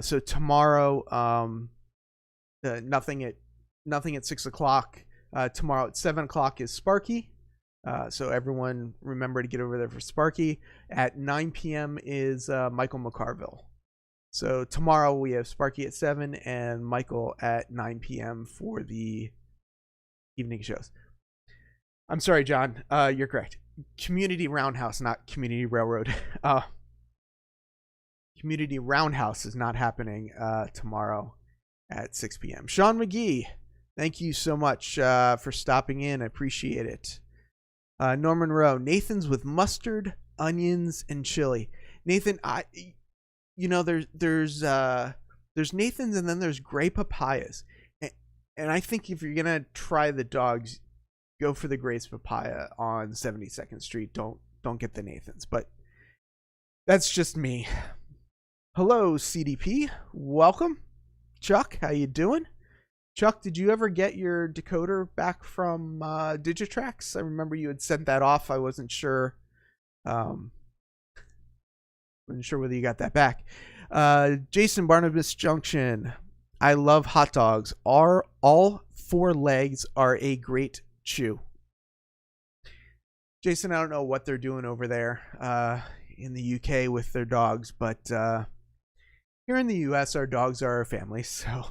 So tomorrow, nothing at 6 o'clock. Tomorrow at 7 o'clock is Sparky. So everyone remember to get over there for Sparky. At 9 p.m. is Michael McCarville. So tomorrow we have Sparky at 7 and Michael at 9 p.m. for the evening shows. I'm sorry, John. You're correct. Community Roundhouse, not Community Railroad. Community Roundhouse is not happening tomorrow at 6 p.m. Sean McGee, thank you so much for stopping in. I appreciate it. Norman Rowe, Nathan's with mustard, onions, and chili. Nathan, there's there's Nathan's and then there's Gray Papayas. And I think if you're gonna try the dogs, go for the Gray's Papaya on 72nd Street. Don't get the Nathan's. But that's just me. Hello, CDP. Welcome. Chuck, how you doing? Chuck, did you ever get your decoder back from Digitrax? I remember you had sent that off. I wasn't sure. Wasn't sure whether you got that back. Jason Barnabas Junction. I love hot dogs. All 4 legs are a great chew. Jason, I don't know what they're doing over there in the UK with their dogs, but here in the US, our dogs are our family, so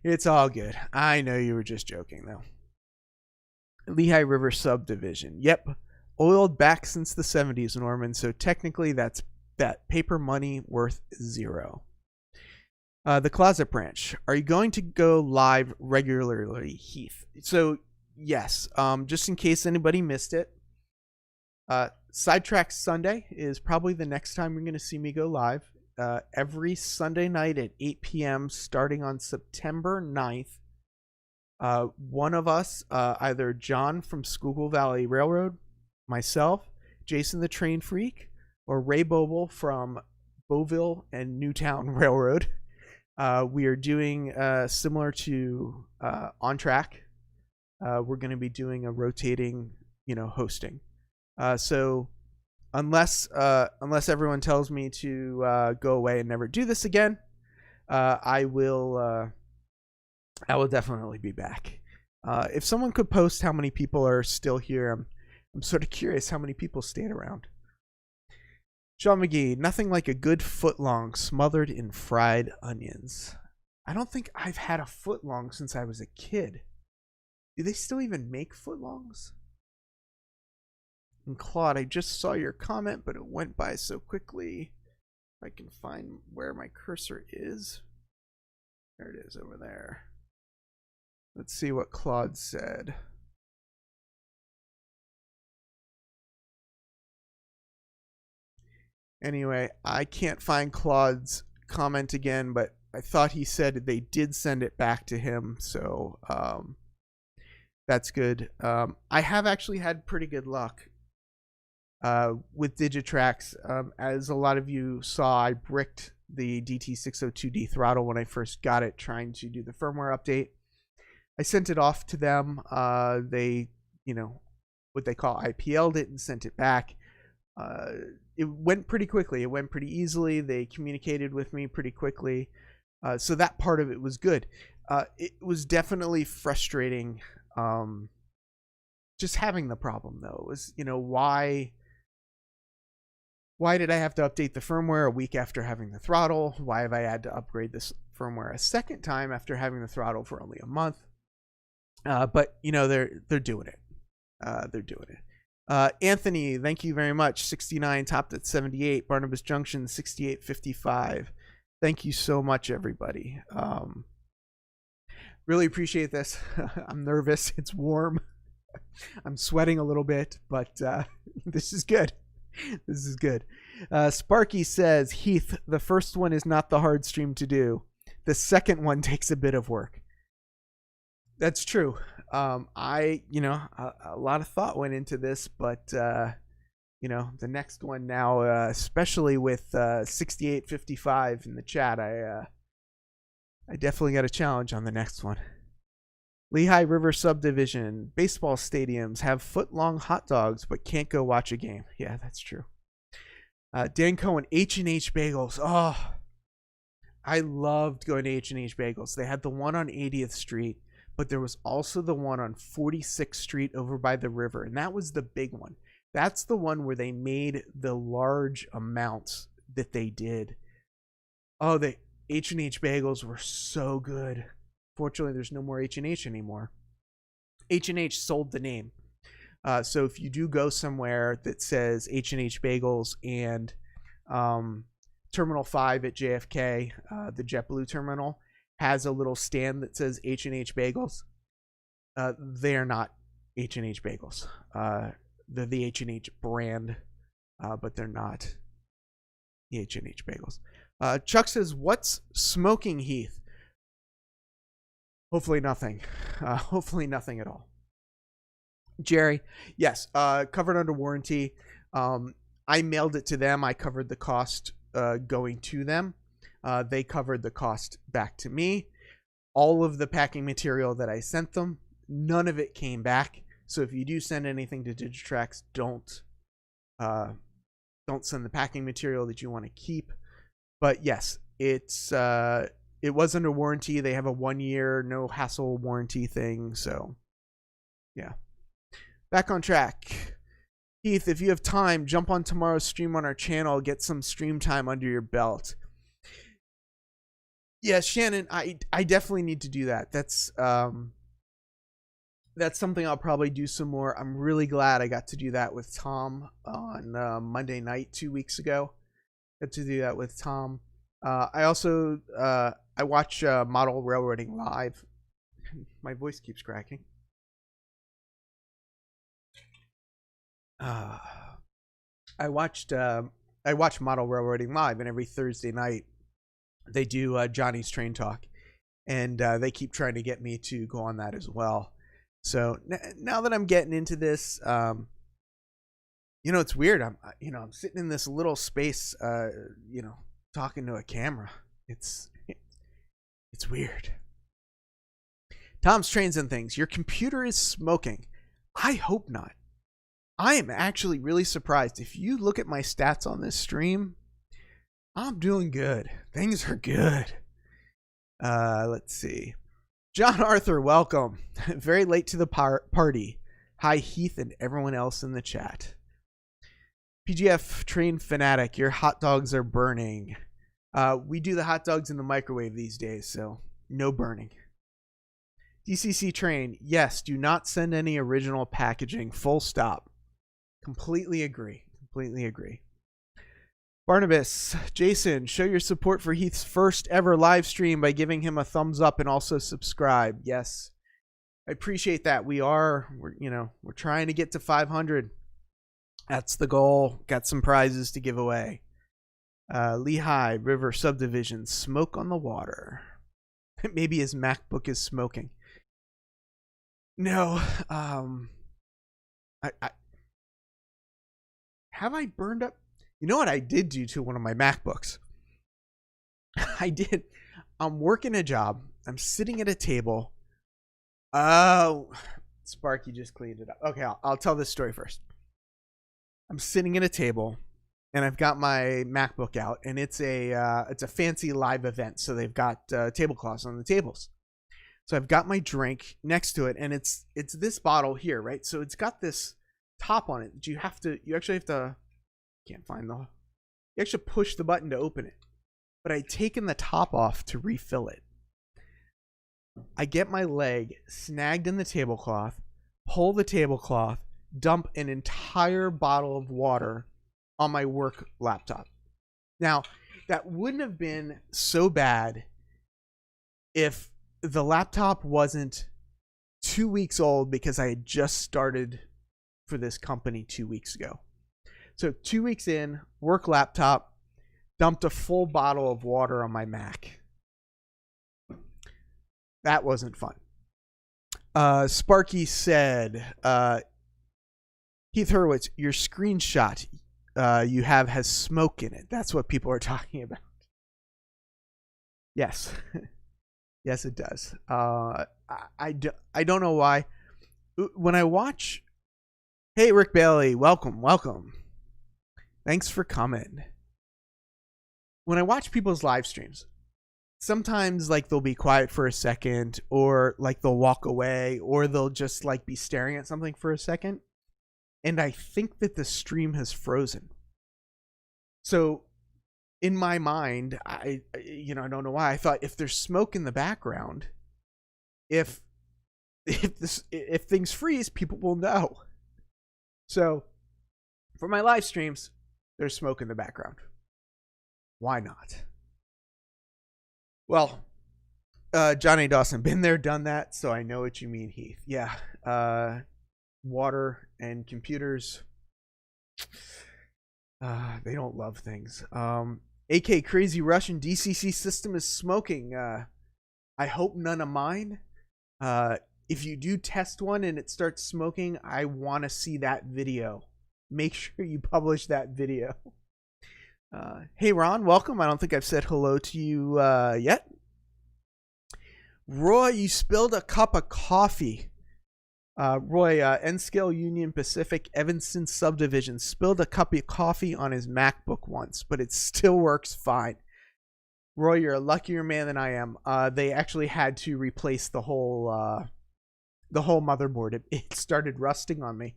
it's all good. I know you were just joking, though. Lehigh River Subdivision. Yep. Oiled back since the 70s, Norman, so technically that's that paper money worth 0. The Closet Branch. Are you going to go live regularly, Heath? So, yes. Just in case anybody missed it, Sidetrack Sunday is probably the next time you're going to see me go live. Every Sunday night at 8 p.m. starting on September 9th. One of us, either John from Schuylkill Valley Railroad, myself, Jason the Train Freak, or Ray Boble from Beauville and Newtown Railroad. We are doing similar to On Track. We're going to be doing a rotating, hosting. So unless everyone tells me to go away and never do this again, I will definitely be back. If someone could post how many people are still here, I'm sort of curious how many people stayed around. Sean McGee, nothing like a good footlong smothered in fried onions. I don't think I've had a footlong since I was a kid. Do they still even make footlongs? And Claude, I just saw your comment, but it went by so quickly. If I can find where my cursor is. There it is over there. Let's see what Claude said. Anyway, I can't find Claude's comment again, but I thought he said they did send it back to him, so that's good. I have actually had pretty good luck with Digitrax. As a lot of you saw, I bricked the DT602D throttle when I first got it, trying to do the firmware update. I sent it off to them. They, what they call IPL'd it and sent it back. It went pretty quickly. It went pretty easily. They communicated with me pretty quickly. So that part of it was good. It was definitely frustrating just having the problem, though. It was, why did I have to update the firmware a week after having the throttle? Why have I had to upgrade this firmware a second time after having the throttle for only a month? But, they're doing it. They're doing it. Anthony, thank you very much. 69 topped at 78. Barnabas Junction 6855. Thank you so much, everybody. Really appreciate this. I'm nervous. It's warm. I'm sweating a little bit, but this is good. This is good. Sparky says, Heath, the first one is not the hard stream to do. The second one takes a bit of work. That's true. A lot of thought went into this, but the next one now, especially with 6855 in the chat, I definitely got a challenge on the next one. Lehigh River Subdivision. Baseball stadiums have foot-long hot dogs, but can't go watch a game. Yeah, that's true. Dan Cohen, H&H Bagels. Oh, I loved going to H&H Bagels. They had the one on 80th Street. But there was also the one on 46th Street over by the river. And that was the big one. That's the one where they made the large amounts that they did. Oh, the H&H bagels were so good. Fortunately, there's no more H&H anymore. H&H sold the name. So if you do go somewhere that says H&H bagels and Terminal 5 at JFK, the JetBlue terminal, has a little stand that says H&H Bagels. They are not H&H Bagels. They're the H&H brand, but they're not the H&H Bagels. Chuck says, what's smoking, Heath? Hopefully nothing. Hopefully nothing at all. Jerry, yes, covered under warranty. I mailed it to them. I covered the cost going to them. They covered the cost back to me. All of the packing material that I sent them, none of it came back. So if you do send anything to Digitrax, don't send the packing material that you want to keep. But yes, it was under warranty. They have a 1-year no hassle warranty thing. So yeah, back on track. Heath, if you have time, jump on tomorrow's stream on our channel. Get some stream time under your belt. Yeah, Shannon, I definitely need to do that. That's something I'll probably do some more. I'm really glad I got to do that with Tom on Monday night 2 weeks ago. Got to do that with Tom. I also I watch Model Railroading live. My voice keeps cracking. I watch Model Railroading live, and every Thursday night they do Johnny's Train Talk, and they keep trying to get me to go on that as well. So now that I'm getting into this, it's weird. I'm sitting in this little space, talking to a camera. It's weird. Tom's Trains and Things. Your computer is smoking. I hope not. I am actually really surprised. If you look at my stats on this stream, I'm doing good. Things are good. Let's see. John Arthur, welcome. Very late to the party. Hi, Heath and everyone else in the chat. PGF Train Fanatic, your hot dogs are burning. We do the hot dogs in the microwave these days, so no burning. DCC Train, yes, do not send any original packaging. Full stop. Completely agree. Completely agree. Barnabas, Jason, show your support for Heath's first ever live stream by giving him a thumbs up and also subscribe. Yes, I appreciate that. We're trying to get to 500. That's the goal. Got some prizes to give away. Lehigh River Subdivision, smoke on the water. Maybe his MacBook is smoking. No, have I burned up? You know what I did do to one of my MacBooks? I'm working a job. I'm sitting at a table. Oh, Sparky just cleaned it up. Okay, I'll tell this story first. I'm sitting at a table, and I've got my MacBook out, and it's a fancy live event, so they've got tablecloths on the tables. So I've got my drink next to it, and it's this bottle here, right? So it's got this top on it that you actually have to. Can't find you actually push the button to open it, but I'd taken the top off to refill it. I get my leg snagged in the tablecloth, pull the tablecloth, dump an entire bottle of water on my work laptop. Now, that wouldn't have been so bad if the laptop wasn't 2 weeks old, because I had just started for this company 2 weeks ago. So 2 weeks in, work laptop, dumped a full bottle of water on my Mac. That wasn't fun. Sparky said, Heath Hurwitz, your screenshot you have has smoke in it. That's what people are talking about. Yes. Yes, it does. I don't know why. When I watch... Hey, Rick Bailey, welcome. Thanks for coming. When I watch people's live streams, sometimes they'll be quiet for a second, or they'll walk away, or they'll just be staring at something for a second. And I think that the stream has frozen. So in my mind, I don't know why, I thought if there's smoke in the background, if things freeze, people will know. So for my live streams, there's smoke in the background. Why not? Well, Johnny Dawson, been there, done that, so I know what you mean, Heath. Yeah, water and computers, they don't love things. AK Crazy Russian DCC system is smoking. I hope none of mine. If you do test one and it starts smoking, I want to see that video. Make sure you publish that video. Hey Ron, welcome. I don't think I've said hello to you yet. Roy, you spilled a cup of coffee. Roy, N-Scale Union Pacific Evanston Subdivision spilled a cup of coffee on his MacBook once, but it still works fine. Roy, you're a luckier man than I am. They actually had to replace the whole motherboard. It started rusting on me.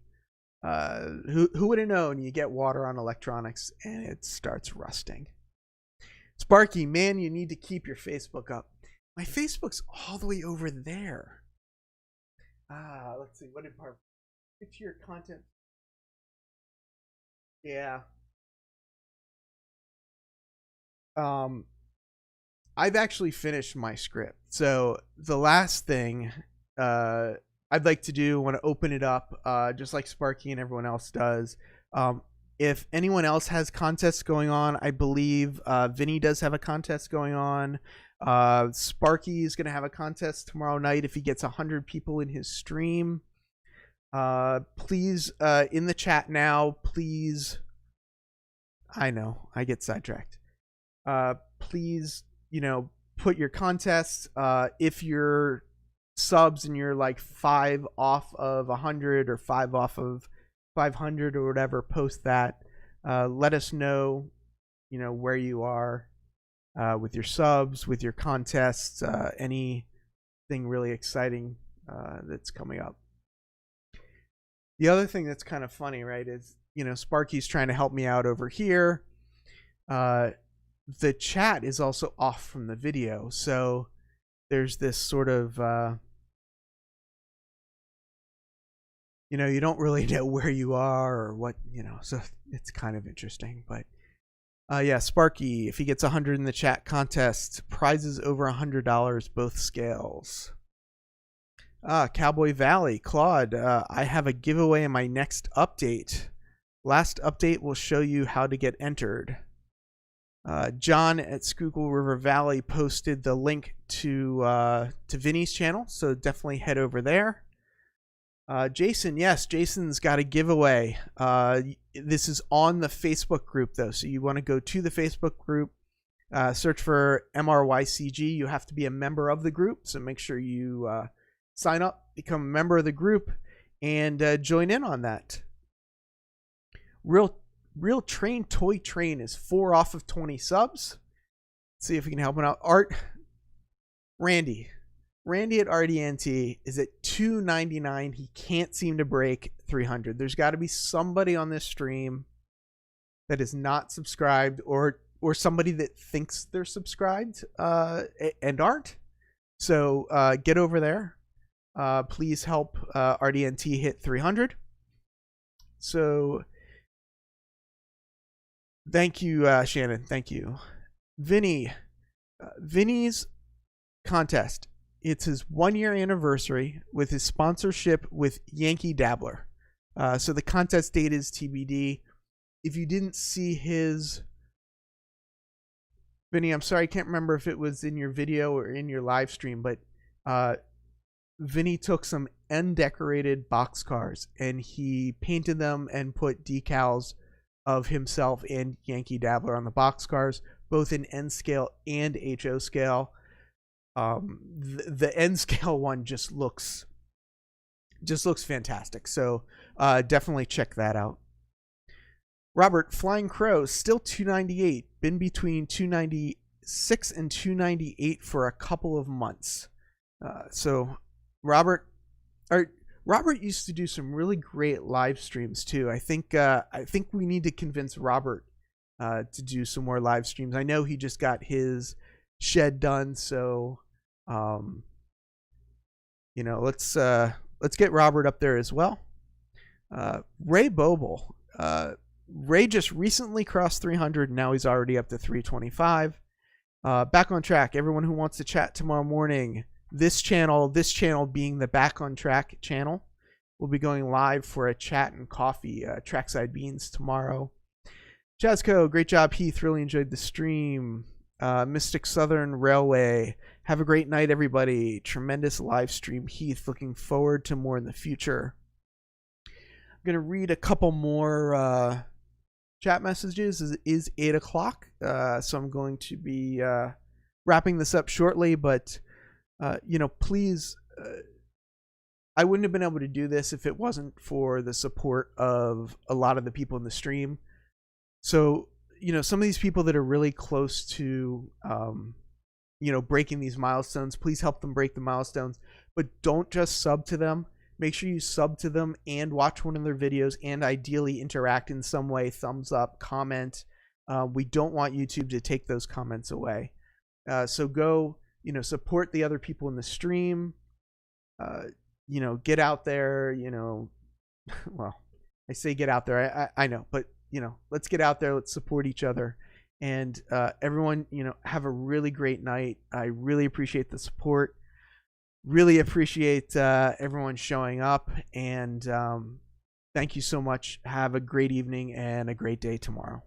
Who would have known? You get water on electronics and it starts rusting. Sparky, man, you need to keep your Facebook up. My Facebook's all the way over there. Let's see. What did Barb? Get to your content. Yeah. I've actually finished my script. So the last thing I'd like to do, want to open it up, just like Sparky and everyone else does. If anyone else has contests going on, I believe Vinny does have a contest going on. Sparky is going to have a contest tomorrow night if he gets 100 people in his stream. Please, in the chat now, please. I know, I get sidetracked. Please, put your contests. If you're subs and you're like 5 off of 100 or 5 off of 500 or whatever, post that. Let us know, where you are. With your subs, with your contests, anything really exciting that's coming up. The other thing that's kind of funny, right, is, Sparky's trying to help me out over here. The chat is also off from the video, so there's this sort of, you don't really know where you are or what, so it's kind of interesting, but yeah, Sparky, if he gets 100 in the chat contest, prizes over $100, both scales. Cowboy Valley, Claude, I have a giveaway in my next update. Last update will show you how to get entered. John at Schuylkill River Valley posted the link to Vinny's channel, so definitely head over there. Jason, yes, Jason's got a giveaway. This is on the Facebook group, though, so you want to go to the Facebook group, search for MRYCG. You have to be a member of the group, so make sure you sign up, become a member of the group, and join in on that. Real Train Toy Train is 4 off of 20 subs. Let's see if we can help him out. Randy at RDNT is at $2.99. He can't seem to break 300. There's got to be somebody on this stream that is not subscribed, or somebody that thinks they're subscribed and aren't. So get over there. Please help RDNT hit 300. So thank you, Shannon. Thank you. Vinny's contest. It's his 1-year anniversary with his sponsorship with Yankee Dabbler. So the contest date is TBD. If you didn't see his... Vinny, I'm sorry, I can't remember if it was in your video or in your live stream, but Vinny took some undecorated boxcars and he painted them and put decals of himself and Yankee Dabbler on the boxcars, both in N scale and HO scale. The N scale one just looks fantastic. So definitely check that out. Robert, Flying Crow, still $298. Been between $296 and $298 for a couple of months. So Robert used to do some really great live streams too. I think we need to convince Robert to do some more live streams. I know he just got his shed done, so let's get Robert up there as well. Ray Boble, Ray just recently crossed 300 and now he's already up to 325. Back on Track, everyone who wants to chat tomorrow morning, this channel being the Back on Track channel, will be going live for a chat and coffee, Trackside Beans tomorrow. Jazzco, great job, Heath. Really enjoyed the stream. Mystic Southern Railway, have a great night, everybody. Tremendous live stream, Heath. Looking forward to more in the future. I'm going to read a couple more chat messages. It is 8 o'clock, so I'm going to be wrapping this up shortly, but please, I wouldn't have been able to do this if it wasn't for the support of a lot of the people in the stream. So, some of these people that are really close to, breaking these milestones, please help them break the milestones, but don't just sub to them. Make sure you sub to them and watch one of their videos and ideally interact in some way, thumbs up, comment. We don't want YouTube to take those comments away. So go, support the other people in the stream, get out there, well, I say get out there. I know, but let's get out there. Let's support each other. And everyone, have a really great night. I really appreciate the support. Really appreciate everyone showing up. And thank you so much. Have a great evening and a great day tomorrow.